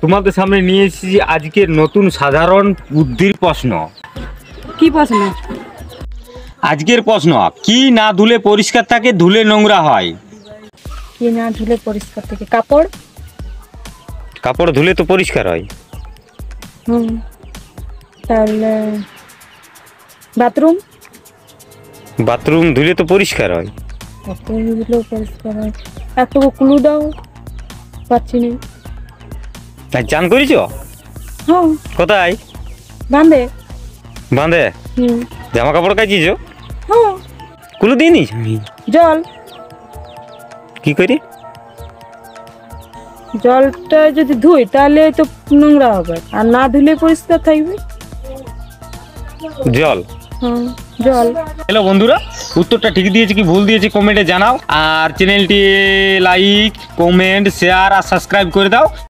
তোমাদের সামনে নিয়ে এসেছি আজকের নতুন সাধারণ বুদ্ধির প্রশ্ন। কি প্রশ্ন? আজকের প্রশ্ন, কি না ধুলে পরিষ্কার থাকে, ধুলে নোংরা হয়? কি না ধুলে পরিষ্কার থাকে? কাপড়। কাপড় ধুলে তো পরিষ্কার হয়। তাহলে বাথরুম। বাথরুম ধুলে তো পরিষ্কার হয়। বাথরুম ধুলেও পরিষ্কার হয়। একটু ক্লু দাও, পাচ্ছি না। আর চান করেছ? হ্যাঁ। কোথায়? বাঁধে। বাঁধে? জামা কাপড় কাচিয়েছ? হ্যাঁ। কুলো দিইনি আমি। জল। কি করি? জলটা যদি ধুই তাহলে তো নোংরা হবে, আর না ধুলে পরিষ্কার থাকবে। জল। হ্যাঁ, জল। হ্যালো বন্ধুরা, উত্তরটা ঠিক দিয়েছি কি ভুল দিয়েছি কমেন্টে জানাও, আর চ্যানেলটি লাইক, কমেন্ট, শেয়ার আর সাবস্ক্রাইব করে দাও।